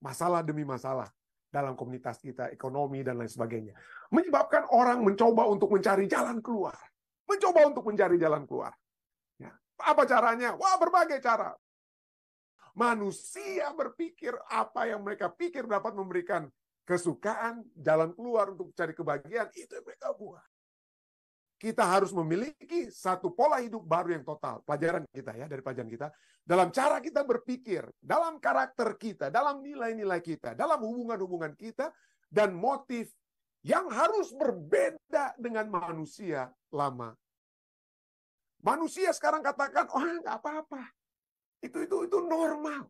masalah demi masalah dalam komunitas kita, ekonomi dan lain sebagainya. Menyebabkan orang mencoba untuk mencari jalan keluar. Mencoba untuk mencari jalan keluar. Ya. Apa caranya? Wah, berbagai cara. Manusia berpikir apa yang mereka pikir dapat memberikan kesukaan, jalan keluar untuk cari kebahagiaan, itu yang mereka buat. Kita harus memiliki satu pola hidup baru yang total. Pelajaran kita ya, dari pelajaran kita. Dalam cara kita berpikir, dalam karakter kita, dalam nilai-nilai kita, dalam hubungan-hubungan kita, dan motif yang harus berbeda dengan manusia lama. Manusia sekarang katakan, oh nggak apa-apa. Itu normal.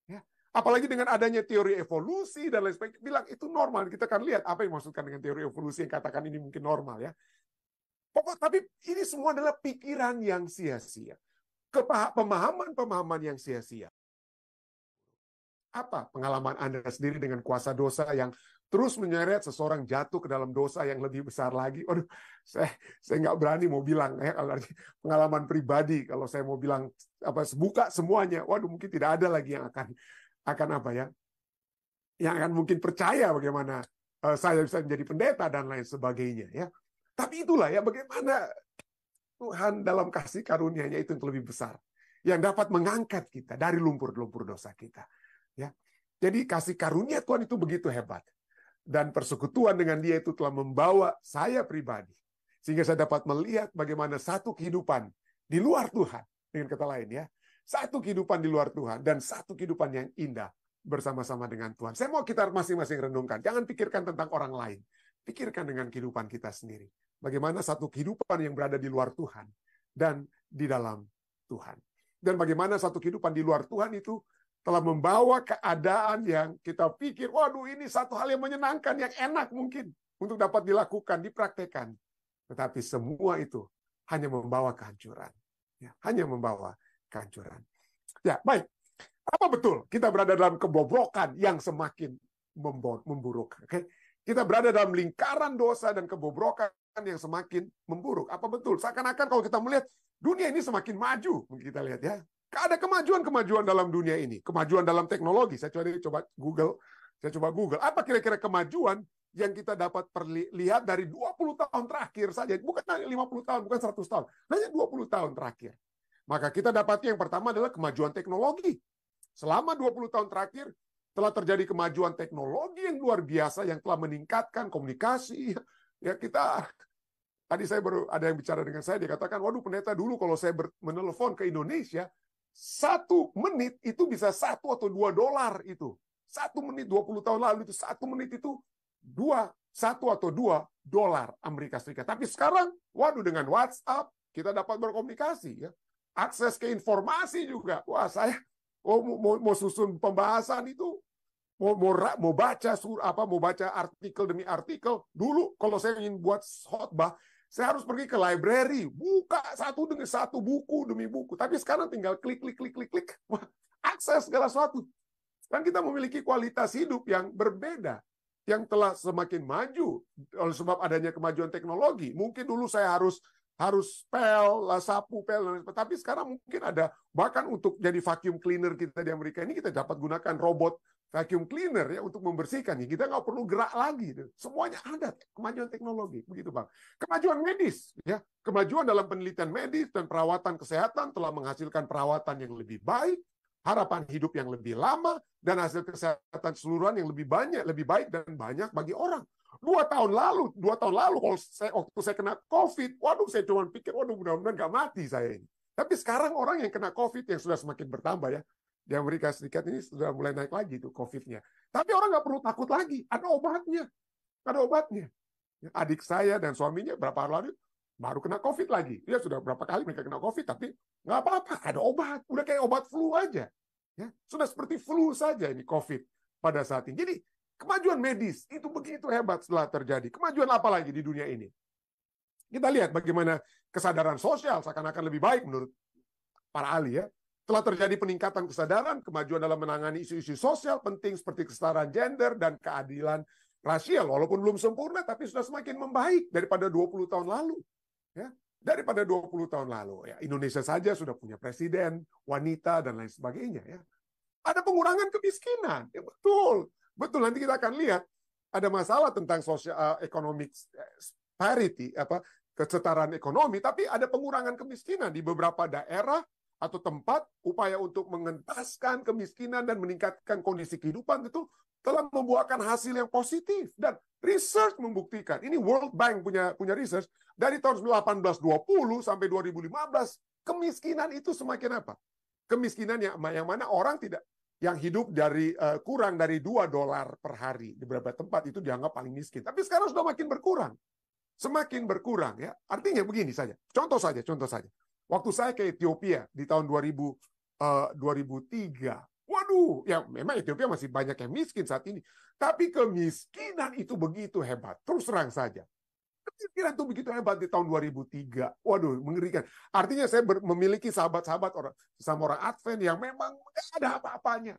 Ya. Apalagi dengan adanya teori evolusi dan lain sebagainya, bilang itu normal. Kita akan lihat apa yang dimaksudkan dengan teori evolusi yang katakan ini mungkin normal ya. Tapi ini semua adalah pikiran yang sia-sia. Pemahaman-pemahaman yang sia-sia. Apa pengalaman Anda sendiri dengan kuasa dosa yang terus menyeret seseorang jatuh ke dalam dosa yang lebih besar lagi? Waduh, saya nggak berani mau bilang ya, kalau pengalaman pribadi, kalau saya mau bilang buka semuanya, waduh mungkin tidak ada lagi yang akan apa ya, yang akan mungkin percaya bagaimana saya bisa menjadi pendeta dan lain sebagainya ya. Tapi itulah ya bagaimana Tuhan dalam kasih karunia-Nya itu yang lebih besar, yang dapat mengangkat kita dari lumpur-lumpur dosa kita. Ya, jadi kasih karunia Tuhan itu begitu hebat, dan persekutuan dengan Dia itu telah membawa saya pribadi, sehingga saya dapat melihat bagaimana satu kehidupan di luar Tuhan, dengan kata lain ya, satu kehidupan di luar Tuhan dan satu kehidupan yang indah bersama-sama dengan Tuhan. Saya mau kita masing-masing renungkan, jangan pikirkan tentang orang lain, pikirkan dengan kehidupan kita sendiri. Bagaimana satu kehidupan yang berada di luar Tuhan dan di dalam Tuhan. Dan bagaimana satu kehidupan di luar Tuhan itu telah membawa keadaan yang kita pikir, waduh ini satu hal yang menyenangkan, yang enak mungkin untuk dapat dilakukan, dipraktekkan. Tetapi semua itu hanya membawa kehancuran. Ya, hanya membawa kehancuran. Ya, baik. Apa betul kita berada dalam kebobrokan yang semakin memburuk? Okay? Kita berada dalam lingkaran dosa dan kebobrokan yang semakin memburuk. Apa betul? Seakan-akan kalau kita melihat dunia ini semakin maju, kita lihat ya. Ada kemajuan-kemajuan dalam dunia ini, kemajuan dalam teknologi. Saya coba Google. Apa kira-kira kemajuan yang kita dapat lihat dari 20 tahun terakhir saja, bukan 50 tahun, bukan 100 tahun, hanya 20 tahun terakhir. Maka kita dapati yang pertama adalah kemajuan teknologi. Selama 20 tahun terakhir telah terjadi kemajuan teknologi yang luar biasa yang telah meningkatkan komunikasi. Ya, tadi saya baru ada yang bicara dengan saya, dia katakan, waduh pendeta, dulu kalau saya menelpon ke Indonesia, 1 menit itu bisa $1 atau $2 itu. 1 menit 20 tahun lalu itu 1 menit itu 1 atau $2 Amerika Serikat. Tapi sekarang, waduh dengan WhatsApp kita dapat berkomunikasi ya. Akses ke informasi juga. Wah, saya mau susun pembahasan itu, mau baca artikel demi artikel. Dulu kalau saya ingin buat khotbah, saya harus pergi ke library, buka satu demi satu, buku demi buku. Tapi sekarang tinggal klik, wah, akses segala sesuatu. Kan kita memiliki kualitas hidup yang berbeda, yang telah semakin maju oleh sebab adanya kemajuan teknologi. Mungkin dulu saya harus sapu pel, tapi sekarang mungkin ada, bahkan untuk jadi vacuum cleaner kita di Amerika ini kita dapat gunakan robot vacuum cleaner ya untuk membersihkan. Kita nggak perlu gerak lagi. Semuanya ada kemajuan teknologi, begitu Bang. Kemajuan medis ya, kemajuan dalam penelitian medis dan perawatan kesehatan telah menghasilkan perawatan yang lebih baik, harapan hidup yang lebih lama, dan hasil kesehatan keseluruhan yang lebih baik dan banyak bagi orang. 2 tahun lalu waktu saya kena COVID, waduh saya cuma pikir, waduh mudah-mudahan nggak mati saya ini. Tapi sekarang orang yang kena COVID yang sudah semakin bertambah ya, di Amerika Serikat ini sudah mulai naik lagi tuh COVID-nya. Tapi orang nggak perlu takut lagi, ada obatnya. Adik saya dan suaminya berapa hari lalu baru kena COVID lagi. Ya sudah berapa kali mereka kena COVID, tapi nggak apa-apa, ada obat. Udah kayak obat flu aja. Ya, sudah seperti flu saja ini COVID pada saat ini. Jadi kemajuan medis itu begitu hebat setelah terjadi. Kemajuan apa lagi di dunia ini? Kita lihat bagaimana kesadaran sosial seakan-akan lebih baik menurut para ahli ya. Telah terjadi peningkatan kesadaran, kemajuan dalam menangani isu-isu sosial penting seperti kesetaraan gender dan keadilan rasial. Walaupun belum sempurna, tapi sudah semakin membaik daripada 20 tahun lalu. Ya, daripada 20 tahun lalu. Ya, Indonesia saja sudah punya presiden, wanita, dan lain sebagainya. Ya. ada pengurangan kemiskinan. Ya, betul. Betul, nanti kita akan lihat ada masalah tentang social economic parity, kesetaraan ekonomi, tapi ada pengurangan kemiskinan di beberapa daerah atau tempat. Upaya untuk mengentaskan kemiskinan dan meningkatkan kondisi kehidupan itu telah membuahkan hasil yang positif, dan research membuktikan, ini World Bank punya research, dari tahun 1820 sampai 2015 kemiskinan itu semakin apa? Kemiskinan yang mana orang tidak, yang hidup dari kurang dari $2 per hari di beberapa tempat itu dianggap paling miskin. Tapi sekarang sudah makin berkurang. Semakin berkurang, ya. Artinya begini saja. Contoh saja. Waktu saya ke Ethiopia di tahun 2003. Waduh, ya memang Ethiopia masih banyak yang miskin saat ini. Tapi kemiskinan itu begitu hebat. Terus terang saja. Kemiskinan itu begitu hebat di tahun 2003. Waduh, mengerikan. Artinya saya memiliki sahabat-sahabat sama orang Advent yang memang tidak ada apa-apanya.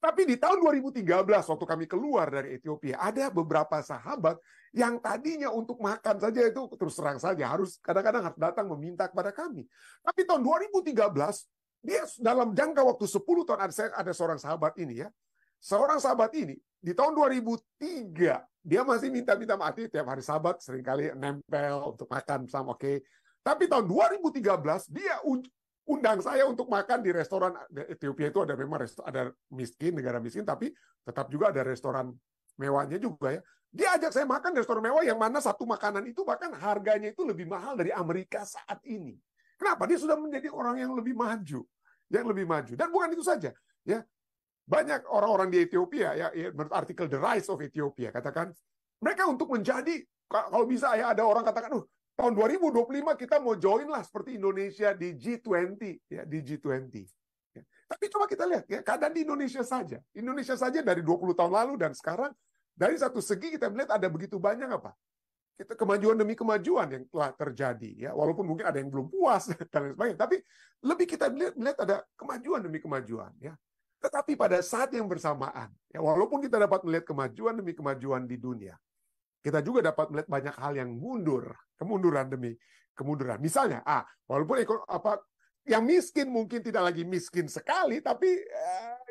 Tapi di tahun 2013, waktu kami keluar dari Ethiopia, ada beberapa sahabat yang tadinya untuk makan saja itu terus terang saja harus kadang-kadang harus datang meminta kepada kami. Tapi tahun 2013, dia dalam jangka waktu 10 tahun, ada seorang sahabat ini, ya. Seorang sahabat ini di tahun 2003 dia masih minta-minta mati tiap hari, sahabat seringkali nempel untuk makan sama, oke. Tapi tahun 2013 dia undang saya untuk makan di restoran. Ethiopia itu ada memang ada miskin, negara miskin, tapi tetap juga ada restoran mewahnya juga, ya. Dia ajak saya makan di restoran mewah yang mana satu makanan itu bahkan harganya itu lebih mahal dari Amerika saat ini. Kenapa? Dia sudah menjadi orang yang lebih maju, Dan bukan itu saja, ya. Banyak orang-orang di Ethiopia, ya, menurut artikel The Rise of Ethiopia, katakan mereka untuk menjadi, kalau bisa, ya, ada orang katakan, tahun 2025 kita mau join lah seperti Indonesia di G20, ya, di G20. Ya. Tapi coba kita lihat, ya, keadaan di Indonesia saja dari 20 tahun lalu dan sekarang, dari satu segi kita melihat ada begitu banyak kemajuan demi kemajuan yang telah terjadi, ya, walaupun mungkin ada yang belum puas dan lain sebagainya, tapi lebih kita melihat ada kemajuan demi kemajuan, ya. Tetapi pada saat yang bersamaan, ya, walaupun kita dapat melihat kemajuan demi kemajuan di dunia, kita juga dapat melihat banyak hal yang kemunduran demi kemunduran. Misalnya, walaupun yang miskin mungkin tidak lagi miskin sekali, tapi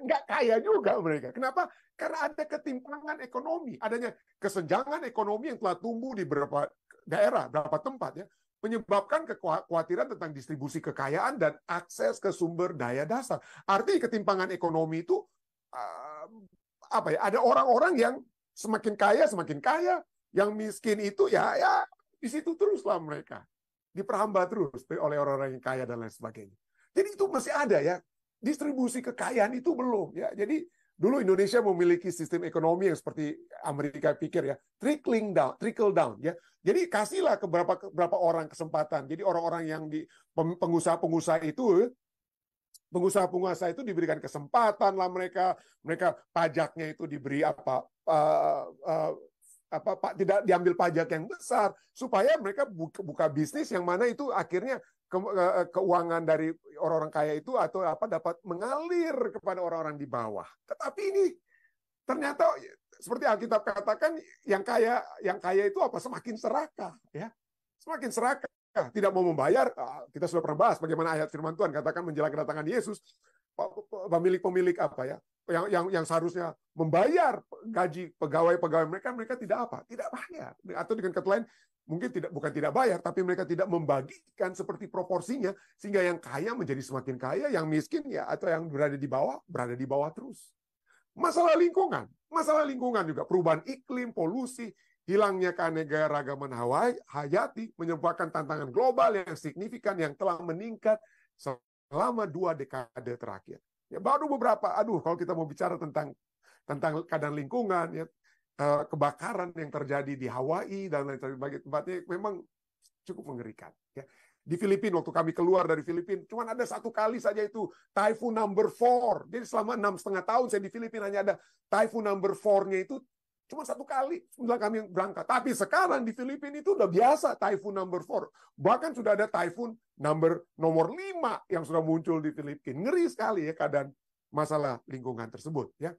nggak kaya juga mereka. Kenapa? Karena ada ketimpangan ekonomi, adanya kesenjangan ekonomi yang telah tumbuh di beberapa daerah, beberapa tempat, ya, menyebabkan kekhawatiran tentang distribusi kekayaan dan akses ke sumber daya dasar. Artinya ketimpangan ekonomi itu ada orang-orang yang semakin kaya, yang miskin itu ya di situ teruslah mereka diperhamba terus oleh orang-orang yang kaya dan lain sebagainya. Jadi itu masih ada, ya, distribusi kekayaan itu belum, ya. Jadi dulu Indonesia memiliki sistem ekonomi yang seperti Amerika pikir, ya, trickle down, ya. Jadi kasihlah ke beberapa orang kesempatan. Jadi orang-orang yang di pengusaha-pengusaha itu diberikan kesempatan lah, mereka pajaknya itu diberi tidak diambil pajak yang besar supaya mereka buka bisnis yang mana itu akhirnya keuangan dari orang-orang kaya itu atau dapat mengalir kepada orang-orang di bawah. Tetapi ini ternyata seperti Alkitab katakan, yang kaya itu semakin serakah, ya. Semakin serakah, tidak mau membayar. Kita sudah pernah bahas bagaimana ayat firman Tuhan katakan menjelang kedatangan Yesus, pemilik yang seharusnya membayar gaji pegawai mereka tidak bayar, atau dengan kata lain mungkin bukan tidak bayar, tapi mereka tidak membagikan seperti proporsinya, sehingga yang kaya menjadi semakin kaya, yang miskin, ya, atau yang berada di bawah terus. Masalah lingkungan juga, perubahan iklim, polusi, hilangnya keanekaragaman hayati menyebabkan tantangan global yang signifikan yang telah meningkat selama 2 dekade terakhir. Ya, baru beberapa, kalau kita mau bicara tentang keadaan lingkungan, ya, kebakaran yang terjadi di Hawaii dan lain sebagainya, tempatnya memang cukup mengerikan, ya. Di Filipina, waktu kami keluar dari Filipina, cuma ada 1 kali saja itu Typhoon number 4. Jadi selama 6,5 tahun saya di Filipina hanya ada Typhoon number 4-nya itu cuma 1 kali setelah kami berangkat. Tapi sekarang di Filipina itu udah biasa Typhoon number 4. Bahkan sudah ada Typhoon nomor 5 yang sudah muncul di Filipina. Ngeri sekali, ya, keadaan masalah lingkungan tersebut, ya.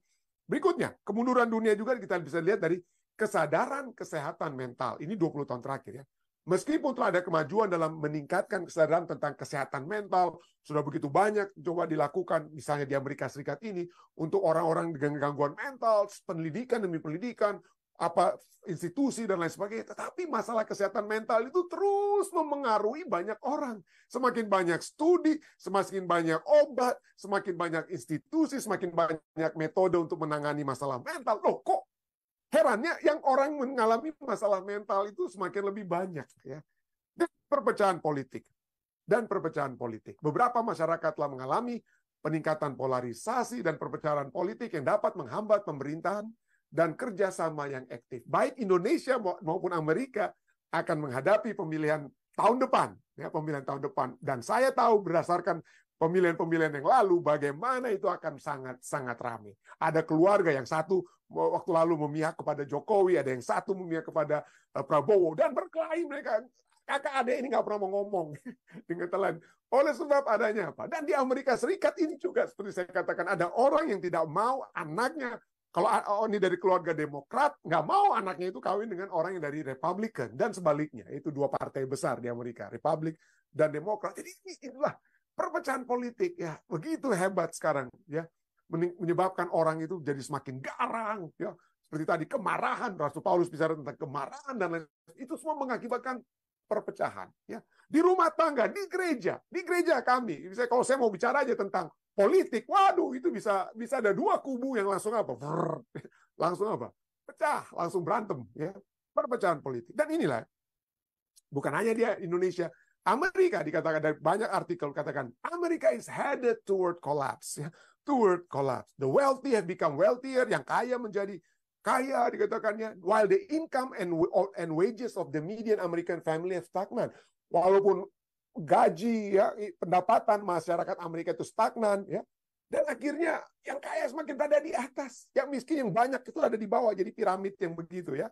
Berikutnya, kemunduran dunia juga kita bisa lihat dari kesadaran kesehatan mental. Ini 20 tahun terakhir, ya. Meskipun telah ada kemajuan dalam meningkatkan kesadaran tentang kesehatan mental, sudah begitu banyak coba dilakukan, misalnya di Amerika Serikat ini, untuk orang-orang dengan gangguan mental, pendidikan demi pendidikan, apa institusi dan lain sebagainya. Tetapi masalah kesehatan mental itu terus memengaruhi banyak orang. Semakin banyak studi, semakin banyak obat, semakin banyak institusi, semakin banyak metode untuk menangani masalah mental. Loh, kok herannya yang orang mengalami masalah mental itu semakin lebih banyak, ya. Dan perpecahan politik. Beberapa masyarakat telah mengalami peningkatan polarisasi dan perpecahan politik yang dapat menghambat pemerintahan dan kerjasama yang aktif. Baik Indonesia maupun Amerika akan menghadapi pemilihan tahun depan, ya, pemilihan tahun depan. Dan saya tahu berdasarkan pemilihan-pemilihan yang lalu bagaimana itu akan sangat ramai. Ada keluarga yang satu waktu lalu memihak kepada Jokowi, ada yang satu memihak kepada Prabowo, dan berkelahi mereka. Kakak adik ini nggak pernah mau ngomong dengan telan. Oleh sebab adanya apa? Dan di Amerika Serikat ini juga seperti saya katakan, ada orang yang tidak mau anaknya, kalau ini dari keluarga Demokrat, nggak mau anaknya itu kawin dengan orang yang dari Republikan, dan sebaliknya. Itu dua partai besar di Amerika, Republik dan Demokrat. Jadi inilah perpecahan politik, ya, begitu hebat sekarang, ya, menyebabkan orang itu jadi semakin garang, ya, seperti tadi kemarahan. Rasul Paulus bicara tentang kemarahan dan lain, itu semua mengakibatkan perpecahan, ya, di rumah tangga, di gereja kami. Misalnya kalau saya mau bicara aja tentang politik, waduh, itu bisa ada dua kubu yang langsung apa, langsung apa, pecah, langsung berantem, ya, perpecahan politik. Dan inilah bukan hanya dia Indonesia, Amerika dikatakan dari banyak artikel katakan Amerika is headed toward collapse, ya, toward collapse. The wealthy have become wealthier, yang kaya menjadi kaya dikatakannya, while the income and wages of the median American family have stagnant. Walaupun gaji, ya, pendapatan masyarakat Amerika itu stagnan, ya, dan akhirnya yang kaya semakin berada di atas, yang miskin yang banyak itu ada di bawah, jadi piramid yang begitu, ya.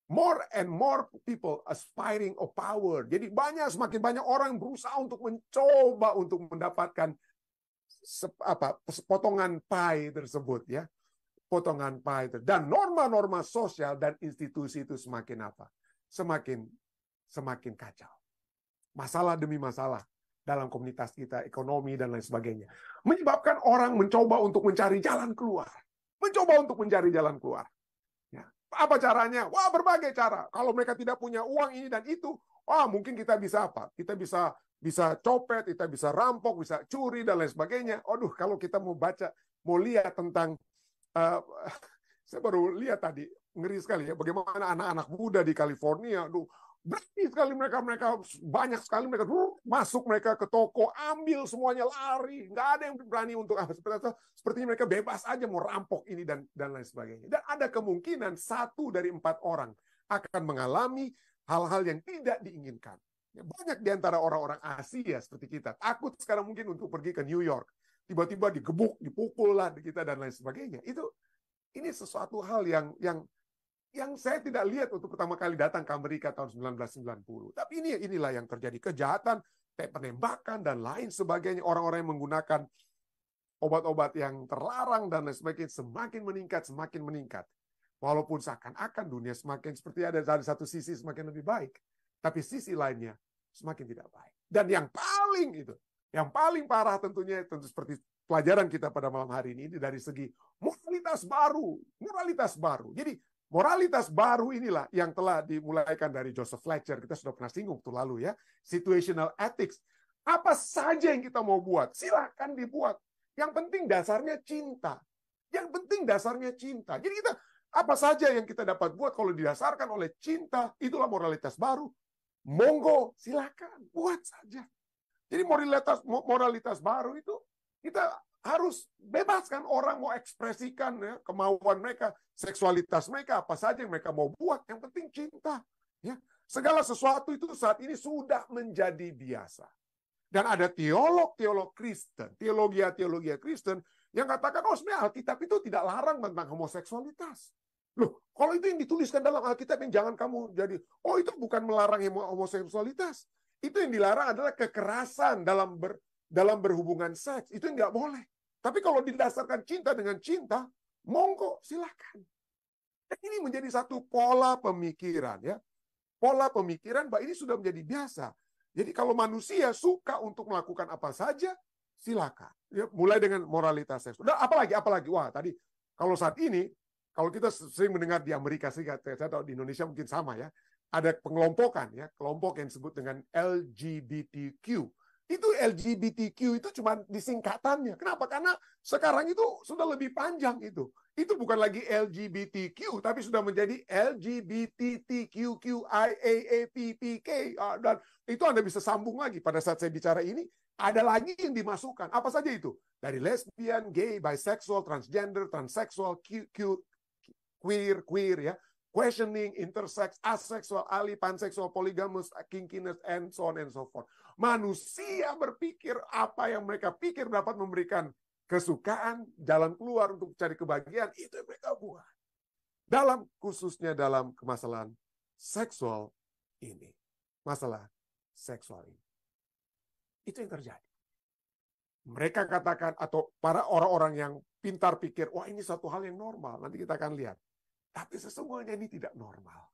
More and more people aspiring of power. Jadi semakin banyak orang yang berusaha untuk mencoba untuk mendapatkan potongan pie tersebut, ya. Potongan pie. Dan norma-norma sosial dan institusi itu semakin apa? Semakin kacau. Masalah demi masalah dalam komunitas kita, ekonomi dan lain sebagainya. Menyebabkan orang mencoba untuk mencari jalan keluar. Apa caranya? Wah, berbagai cara. Kalau mereka tidak punya uang ini dan itu, mungkin kita bisa apa? Kita bisa copet, kita bisa rampok, bisa curi dan lain sebagainya. Aduh, kalau kita mau lihat tentang saya baru lihat tadi, ngeri sekali, ya, bagaimana anak-anak muda di California, berani sekali mereka banyak sekali mereka masuk mereka ke toko, ambil semuanya, lari, nggak ada yang berani untuk sepertinya mereka bebas aja mau rampok ini dan lain sebagainya. Dan ada kemungkinan 1 dari 4 orang akan mengalami hal-hal yang tidak diinginkan. Ya, banyak di antara orang-orang Asia seperti kita takut sekarang mungkin untuk pergi ke New York, tiba-tiba digebuk, dipukul lah kita dan lain sebagainya. Ini sesuatu hal yang saya tidak lihat untuk pertama kali datang ke Amerika tahun 1990. Tapi inilah yang terjadi, kejahatan, penembakan dan lain sebagainya. Orang-orang yang menggunakan obat-obat yang terlarang dan lain sebagainya semakin meningkat. Walaupun seakan-akan dunia semakin seperti ada dari satu sisi semakin lebih baik, tapi sisi lainnya semakin tidak baik. Dan yang paling parah tentu seperti pelajaran kita pada malam hari ini dari segi moralitas baru. Jadi moralitas baru inilah yang telah dimulaikan dari Joseph Fletcher. Kita sudah pernah singgung tuh lalu, ya. Situational ethics. Apa saja yang kita mau buat, silakan dibuat. Yang penting dasarnya cinta. Jadi kita apa saja yang kita dapat buat kalau didasarkan oleh cinta, itulah moralitas baru. Monggo, silakan buat saja. Jadi moralitas baru itu kita harus bebaskan orang mau ekspresikan, ya, kemauan mereka, seksualitas mereka, apa saja yang mereka mau buat, yang penting cinta. Ya. Segala sesuatu itu saat ini sudah menjadi biasa. Dan ada teolog Kristen, teologi Kristen yang katakan, sebenarnya Alkitab itu tidak larang tentang homoseksualitas. Loh, kalau itu yang dituliskan dalam Alkitab yang jangan kamu jadi, itu bukan melarang homoseksualitas. Itu yang dilarang adalah kekerasan dalam berhubungan seks. Itu yang nggak boleh. Tapi kalau didasarkan cinta dengan cinta, monggo, silakan. Dan ini menjadi satu pola pemikiran, ya. pola pemikiran bahwa ini sudah menjadi biasa. Jadi kalau manusia suka untuk melakukan apa saja, silakan. Ya, mulai dengan moralitas seksual. Nah, apalagi? Wah, tadi kalau saat ini, kalau kita sering mendengar di Amerika Serikat, saya tahu di Indonesia mungkin sama ya, ada pengelompokan ya, kelompok yang disebut dengan LGBTQ. Itu LGBTQ itu cuma disingkatannya. Kenapa? Karena sekarang itu sudah lebih panjang itu. Itu bukan lagi LGBTQ, tapi sudah menjadi LGBTQQIAAPPK. Dan itu Anda bisa sambung lagi. Pada saat saya bicara ini, ada lagi yang dimasukkan. Apa saja itu? Dari lesbian, gay, bisexual, transgender, transseksual, queer ya, questioning, intersex, asexual, ali, pansexual, polygamous, kinkiness, and so on and so forth. Manusia berpikir apa yang mereka pikir dapat memberikan kesukaan, jalan keluar untuk cari kebahagiaan, itu yang mereka buat. Khususnya dalam kemasalahan seksual ini. Masalah seksual ini. Itu yang terjadi. Mereka katakan, atau para orang-orang yang pintar pikir, wah ini satu hal yang normal, nanti kita akan lihat. Tapi sesungguhnya ini tidak normal.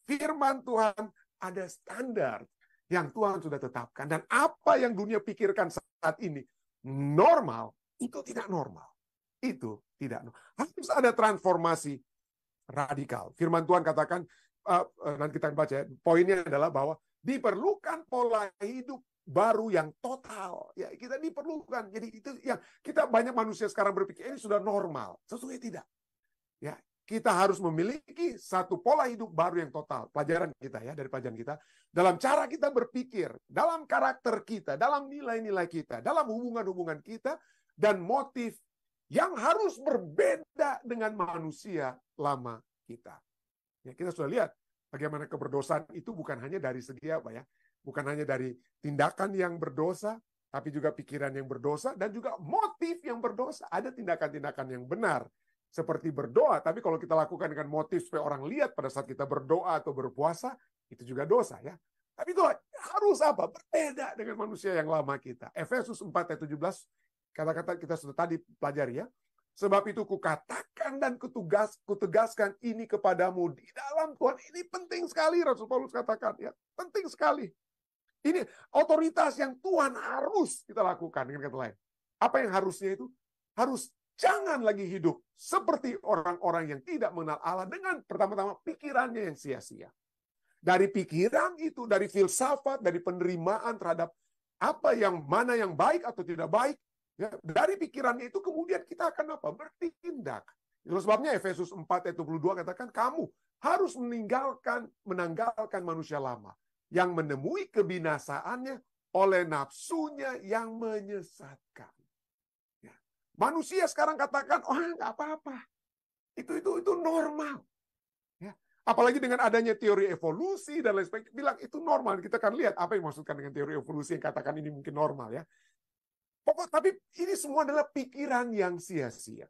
Firman Tuhan ada standar yang Tuhan sudah tetapkan. Dan apa yang dunia pikirkan saat ini normal, itu tidak normal. Itu tidak normal. Harus ada transformasi radikal. Firman Tuhan katakan, nanti kita baca ya, poinnya adalah bahwa diperlukan pola hidup baru yang total. Ya, kita diperlukan. Jadi itu yang kita banyak manusia sekarang berpikir ini sudah normal. Sesungguhnya tidak. Ya, kita harus memiliki satu pola hidup baru yang total. Pelajaran kita ya, dari pelajaran kita. Dalam cara kita berpikir, dalam karakter kita, dalam nilai-nilai kita, dalam hubungan-hubungan kita, dan motif yang harus berbeda dengan manusia lama kita. Ya, kita sudah lihat bagaimana keberdosaan itu bukan hanya dari segi apa ya, bukan hanya dari tindakan yang berdosa, tapi juga pikiran yang berdosa, dan juga motif yang berdosa. Ada tindakan-tindakan yang benar, seperti berdoa, tapi kalau kita lakukan dengan motif supaya orang lihat pada saat kita berdoa atau berpuasa, itu juga dosa ya. Tapi itu harus apa? Berbeda dengan manusia yang lama kita. Efesus 4 ayat 17, kata-kata kita sudah tadi pelajari ya. Sebab itu kukatakan dan kutegaskan ini kepadamu di dalam Tuhan. Ini penting sekali, Rasul Paulus katakan ya. Penting sekali. Ini otoritas yang Tuhan harus kita lakukan, dengan kata lain. Apa yang harusnya itu? Harus jangan lagi hidup seperti orang-orang yang tidak mengenal Allah dengan pertama-tama pikirannya yang sia-sia. Dari pikiran itu, dari filsafat, dari penerimaan terhadap apa yang mana yang baik atau tidak baik, ya, dari pikirannya itu kemudian kita akan apa? Bertindak. Itu sebabnya Efesus 4 ayat 22 katakan kamu harus menanggalkan manusia lama yang menemui kebinasaannya oleh nafsunya yang menyesatkan. Manusia sekarang katakan, oh nggak apa-apa. Itu normal. Ya. Apalagi dengan adanya teori evolusi dan lain sebagainya, bilang itu normal. Kita akan lihat apa yang dimaksudkan dengan teori evolusi yang katakan ini mungkin normal ya. Tapi ini semua adalah pikiran yang sia-sia.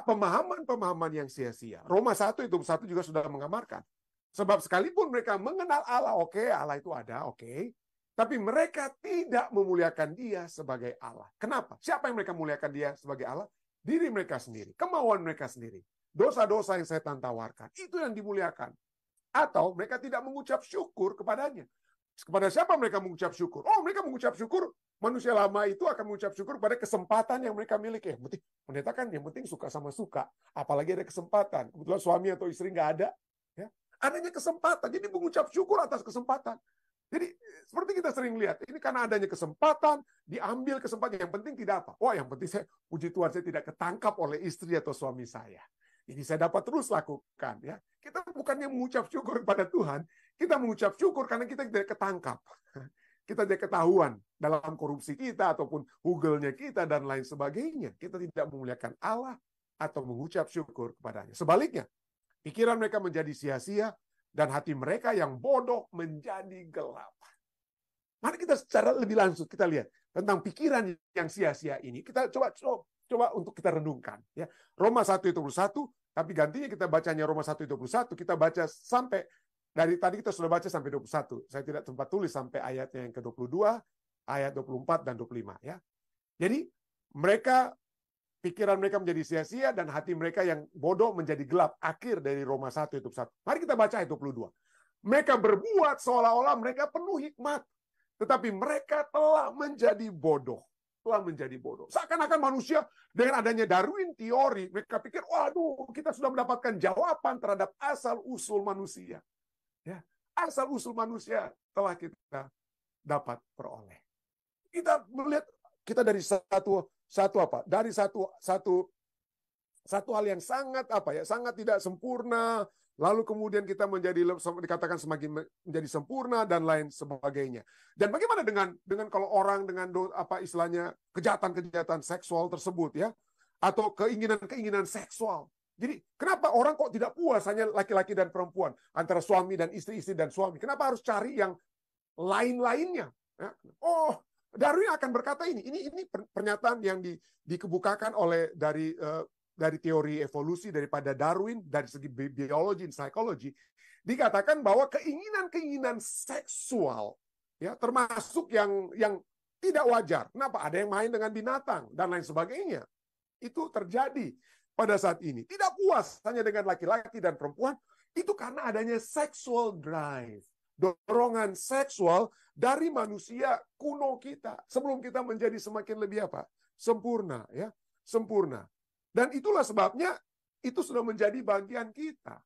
Pemahaman-pemahaman yang sia-sia. Roma 1 itu juga sudah mengamarkan. Sebab sekalipun mereka mengenal Allah, oke, Allah itu ada, oke. Tapi mereka tidak memuliakan dia sebagai Allah. Kenapa? Siapa yang mereka muliakan dia sebagai Allah? Diri mereka sendiri. Kemauan mereka sendiri. Dosa-dosa yang setan tawarkan. Itu yang dimuliakan. Atau mereka tidak mengucap syukur kepadanya. Kepada siapa mereka mengucap syukur? Oh, mereka mengucap syukur. Manusia lama itu akan mengucap syukur pada kesempatan yang mereka miliki. Yang penting, pendeta kan yang penting suka sama suka. Apalagi ada kesempatan. Kebetulan suami atau istri nggak ada. Ya. Adanya kesempatan. Jadi mengucap syukur atas kesempatan. Jadi seperti kita sering lihat, ini karena adanya kesempatan, diambil kesempatan. Yang penting tidak apa. Wah, yang penting saya, puji Tuhan, saya tidak ketangkap oleh istri atau suami saya. Ini saya dapat terus lakukan. Ya, kita bukannya mengucap syukur kepada Tuhan, kita mengucap syukur karena kita tidak ketangkap. Kita tidak ketahuan dalam korupsi kita ataupun hugelnya kita dan lain sebagainya. Kita tidak memuliakan Allah atau mengucap syukur kepadanya. Sebaliknya, pikiran mereka menjadi sia-sia, dan hati mereka yang bodoh menjadi gelap. Mari kita secara lebih langsung kita lihat tentang pikiran yang sia-sia ini. Kita coba untuk kita renungkan. Ya. Roma 1:21, tapi gantinya kita bacanya Roma 1:21, kita baca sampai, dari tadi kita sudah baca sampai 21. Saya tidak sempat tulis sampai ayatnya yang ke-22, ayat 24 dan 25. Ya. Jadi pikiran mereka menjadi sia-sia dan hati mereka yang bodoh menjadi gelap. Akhir dari Roma 1:21. Mari kita baca ayat 22. Mereka berbuat seolah-olah mereka penuh hikmat, tetapi mereka telah menjadi bodoh. Telah menjadi bodoh. Seakan-akan manusia dengan adanya Darwin teori, mereka pikir, waduh, kita sudah mendapatkan jawaban terhadap asal-usul manusia. Ya, asal-usul manusia telah kita dapat peroleh. Kita melihat kita dari satu hal yang sangat sangat tidak sempurna, lalu kemudian kita dikatakan semakin menjadi sempurna dan lain sebagainya. Dan bagaimana dengan kalau orang dengan istilahnya kejahatan-kejahatan seksual tersebut ya, atau keinginan-keinginan seksual. Jadi kenapa orang kok tidak puas hanya laki-laki dan perempuan, antara suami dan istri dan suami? Kenapa harus cari yang lain-lainnya? Ya. Oh, Darwin akan berkata ini pernyataan yang dikemukakan oleh dari teori evolusi daripada Darwin dari segi biologi dan psikologi, dikatakan bahwa keinginan-keinginan seksual ya termasuk yang tidak wajar. Kenapa? Ada yang main dengan binatang dan lain sebagainya. Itu terjadi pada saat ini. Tidak puas hanya dengan laki-laki dan perempuan, itu karena adanya sexual drive. Dorongan seksual dari manusia kuno kita sebelum kita menjadi semakin lebih sempurna ya, sempurna. Dan itulah sebabnya itu sudah menjadi bagian kita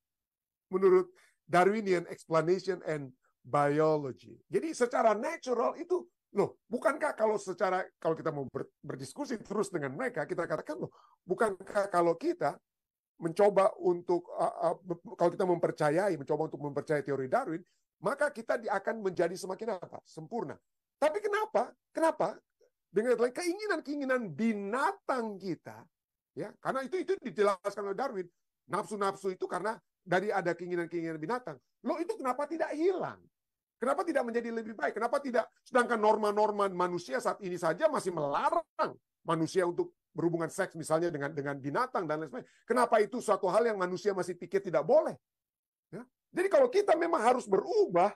menurut Darwinian explanation and biology. Jadi secara natural itu bukankah kalau kita mau berdiskusi terus dengan mereka, kita katakan bukankah kalau kita mencoba untuk kalau kita mencoba untuk mempercayai teori Darwin, maka kita akan menjadi semakin sempurna. Tapi kenapa? Dengan keinginan-keinginan binatang kita, ya, karena itu dijelaskan oleh Darwin. Nafsu-nafsu itu karena dari ada keinginan-keinginan binatang. Itu kenapa tidak hilang? Kenapa tidak menjadi lebih baik? Kenapa tidak? Sedangkan norma-norma manusia saat ini saja masih melarang manusia untuk berhubungan seks misalnya dengan binatang dan lain sebagainya. Kenapa itu suatu hal yang manusia masih pikir tidak boleh? Ya? Jadi kalau kita memang harus berubah,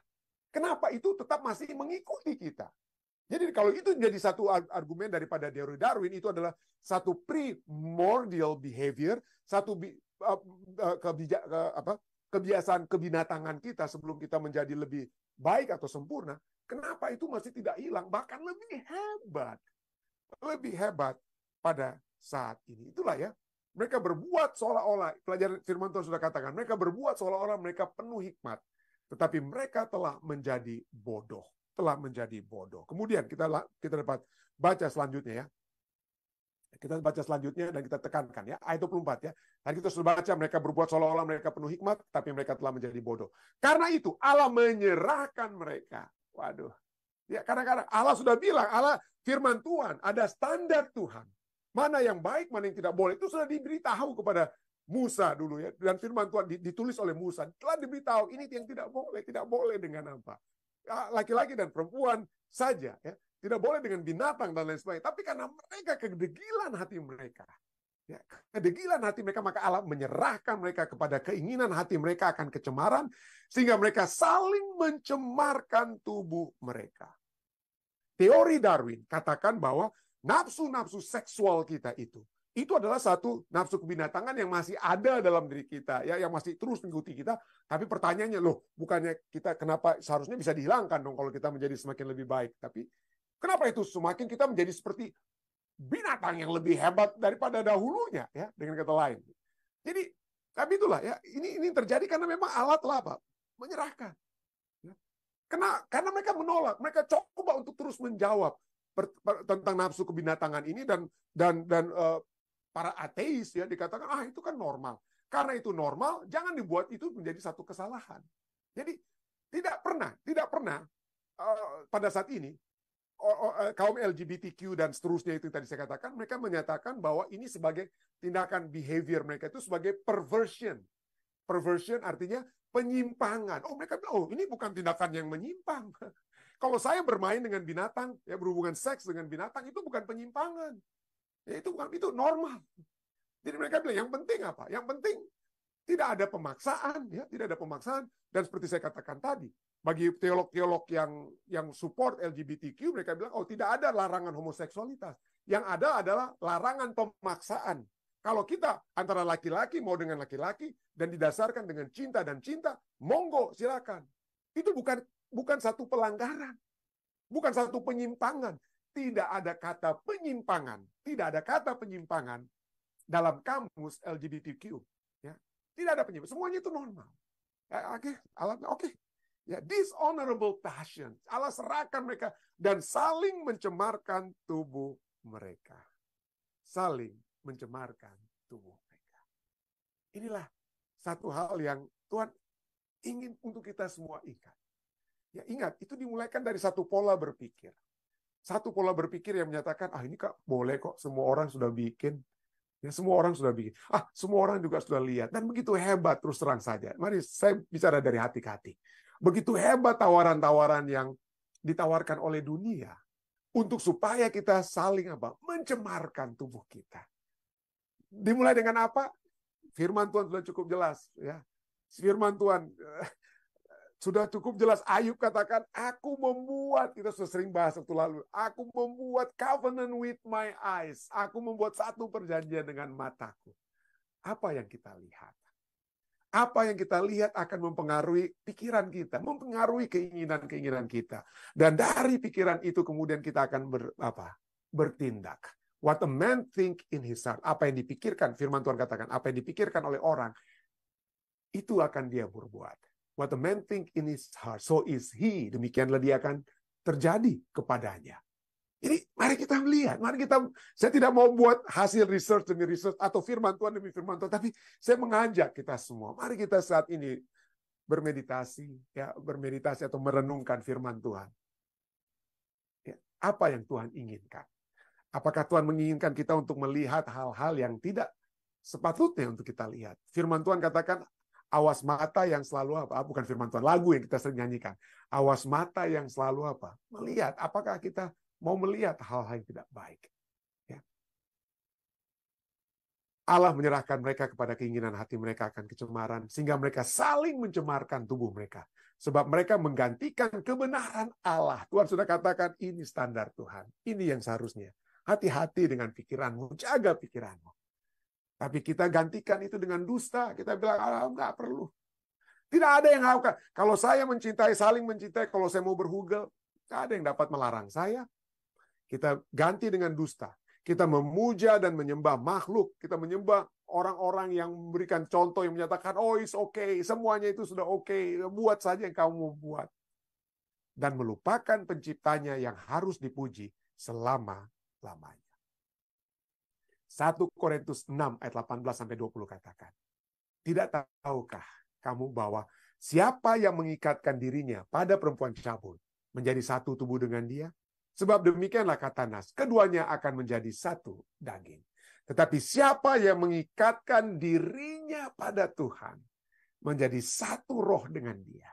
kenapa itu tetap masih mengikuti kita? Jadi kalau itu menjadi satu argumen daripada teori Darwin, itu adalah satu primordial behavior, satu kebiasaan kebinatangan kita sebelum kita menjadi lebih baik atau sempurna. Kenapa itu masih tidak hilang? Bahkan lebih hebat pada saat ini. Itulah ya. Mereka berbuat seolah-olah, pelajaran firman Tuhan sudah katakan, mereka berbuat seolah-olah mereka penuh hikmat. Tetapi mereka telah menjadi bodoh. Kemudian kita dapat baca selanjutnya ya. Kita baca selanjutnya dan kita tekankan ya. Ayat 24 ya. Tadi kita sudah baca mereka berbuat seolah-olah mereka penuh hikmat, tapi mereka telah menjadi bodoh. Karena itu Allah menyerahkan mereka. Waduh. Ya, kadang-kadang Allah sudah bilang, Allah firman Tuhan, ada standar Tuhan. Mana yang baik, mana yang tidak boleh. Itu sudah diberitahu kepada Musa dulu ya. Dan firman Tuhan ditulis oleh Musa. Telah diberitahu ini yang tidak boleh dengan apa? Laki-laki dan perempuan saja ya, tidak boleh dengan binatang dan lain sebagainya. Tapi karena mereka kedegilan hati mereka, ya, kedegilan hati mereka, maka Allah menyerahkan mereka kepada keinginan hati mereka akan kecemaran, sehingga mereka saling mencemarkan tubuh mereka. Teori Darwin katakan bahwa nafsu-nafsu seksual kita itu adalah satu nafsu kebinatangan yang masih ada dalam diri kita, ya, yang masih terus mengikuti kita. Tapi pertanyaannya, bukannya kita kenapa seharusnya bisa dihilangkan dong kalau kita menjadi semakin lebih baik? Tapi kenapa itu semakin kita menjadi seperti binatang yang lebih hebat daripada dahulunya, ya, dengan kata lain. Jadi, tapi itulah ya, ini terjadi karena memang Allah telah menyerahkan. Ya. Karena mereka menolak, mereka coba untuk terus menjawab tentang nafsu kebinatangan ini dan para ateis ya dikatakan itu kan normal. Karena itu normal, jangan dibuat itu menjadi satu kesalahan. Jadi tidak pernah pada saat ini kaum LGBTQ dan seterusnya itu tadi saya katakan, mereka menyatakan bahwa ini sebagai tindakan behavior mereka itu sebagai perversion. Perversion artinya penyimpangan. Mereka bilang, ini bukan tindakan yang menyimpang. Kalau saya bermain dengan binatang, ya berhubungan seks dengan binatang, itu bukan penyimpangan. Ya, itu normal. Jadi mereka bilang yang penting apa? Yang penting tidak ada pemaksaan, ya, tidak ada pemaksaan. Dan seperti saya katakan tadi, bagi teolog-teolog yang support LGBTQ, mereka bilang tidak ada larangan homoseksualitas. Yang ada adalah larangan pemaksaan. Kalau kita antara laki-laki mau dengan laki-laki dan didasarkan dengan cinta dan cinta, monggo silakan. Itu bukan satu pelanggaran, bukan satu penyimpangan. Tidak ada kata penyimpangan, tidak ada kata penyimpangan dalam kamus LGBTQ. Ya, tidak ada penyimpangan, semuanya itu normal. Oke. Ya, dishonorable passion. Allah serahkan mereka dan saling mencemarkan tubuh mereka. Saling mencemarkan tubuh mereka. Inilah satu hal yang Tuhan ingin untuk kita semua ikat. Ya, ingat, itu dimulaikan dari satu pola berpikir. Satu pola berpikir yang menyatakan, ini kok boleh kok, semua orang sudah bikin. Ya, semua orang sudah bikin. Semua orang juga sudah lihat. Dan begitu hebat, terus terang saja. Mari saya bicara dari hati ke hati. Begitu hebat tawaran-tawaran yang ditawarkan oleh dunia untuk supaya kita saling mencemarkan tubuh kita. Dimulai dengan apa? Firman Tuhan sudah cukup jelas, ya. Firman Tuhan sudah cukup jelas. Ayub katakan, aku membuat, kita sudah sering bahas waktu lalu, aku membuat covenant with my eyes. Aku membuat satu perjanjian dengan mataku. Apa yang kita lihat? Apa yang kita lihat akan mempengaruhi pikiran kita, mempengaruhi keinginan-keinginan kita. Dan dari pikiran itu kemudian kita akan bertindak. What a man think in his heart. Apa yang dipikirkan, firman Tuhan katakan, apa yang dipikirkan oleh orang, itu akan dia berbuat. What a man think in his heart, so is he. Demikianlah dia akan terjadi kepadanya. Jadi mari kita melihat, saya tidak mau buat hasil research demi research atau firman Tuhan demi firman Tuhan, tapi saya mengajak kita semua, mari kita saat ini bermeditasi atau merenungkan firman Tuhan. Ya, apa yang Tuhan inginkan? Apakah Tuhan menginginkan kita untuk melihat hal-hal yang tidak sepatutnya untuk kita lihat? Firman Tuhan katakan, awas mata yang selalu bukan firman Tuhan, lagu yang kita sering nyanyikan. Awas mata yang selalu melihat. Apakah kita mau melihat hal-hal yang tidak baik? Ya. Allah menyerahkan mereka kepada keinginan hati mereka akan kecemaran, sehingga mereka saling mencemarkan tubuh mereka. Sebab mereka menggantikan kebenaran Allah. Tuhan sudah katakan, ini standar Tuhan. Ini yang seharusnya. Hati-hati dengan pikiranmu, jaga pikiranmu. Tapi kita gantikan itu dengan dusta. Kita bilang, enggak perlu. Tidak ada yang lakukan. Kalau saya mencintai, saling mencintai, kalau saya mau berhugel, tidak ada yang dapat melarang saya. Kita ganti dengan dusta. Kita memuja dan menyembah makhluk. Kita menyembah orang-orang yang memberikan contoh, yang menyatakan, it's okay, semuanya itu sudah okay, buat saja yang kamu mau buat. Dan melupakan penciptanya yang harus dipuji selama-lamanya. 1 Korintus 6 ayat 18-20 katakan, tidak tahukah kamu bahwa siapa yang mengikatkan dirinya pada perempuan cabul menjadi satu tubuh dengan dia? Sebab demikianlah kata Nas, keduanya akan menjadi satu daging. Tetapi siapa yang mengikatkan dirinya pada Tuhan menjadi satu roh dengan dia.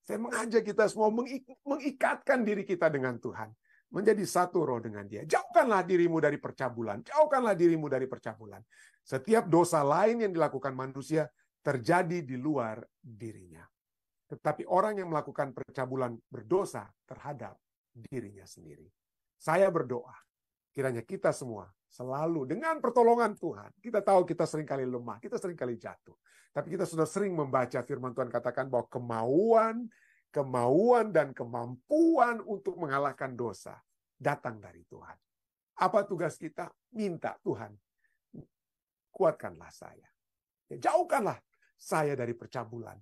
Saya mengajak kita semua mengikatkan diri kita dengan Tuhan. Menjadi satu roh dengan dia. Jauhkanlah dirimu dari percabulan. Jauhkanlah dirimu dari percabulan. Setiap dosa lain yang dilakukan manusia terjadi di luar dirinya. Tetapi orang yang melakukan percabulan berdosa terhadap dirinya sendiri. Saya berdoa, kiranya kita semua selalu dengan pertolongan Tuhan. Kita tahu kita seringkali lemah, kita seringkali jatuh. Tapi kita sudah sering membaca firman Tuhan katakan bahwa kemauan dan kemampuan untuk mengalahkan dosa datang dari Tuhan. Apa tugas kita? Minta Tuhan, kuatkanlah saya. Jauhkanlah saya dari percabulan.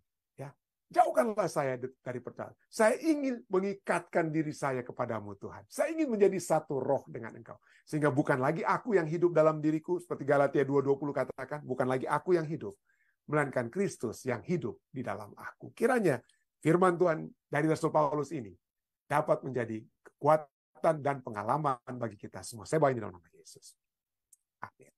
Jauhkanlah saya dari percabulan. Saya ingin mengikatkan diri saya kepadamu Tuhan. Saya ingin menjadi satu roh dengan Engkau. Sehingga bukan lagi aku yang hidup dalam diriku, seperti Galatia 2:20 katakan, bukan lagi aku yang hidup, melainkan Kristus yang hidup di dalam aku. Kiranya firman Tuhan dari Rasul Paulus ini dapat menjadi kekuatan dan pengalaman bagi kita semua. Saya bawa ini dalam nama Yesus. Amin.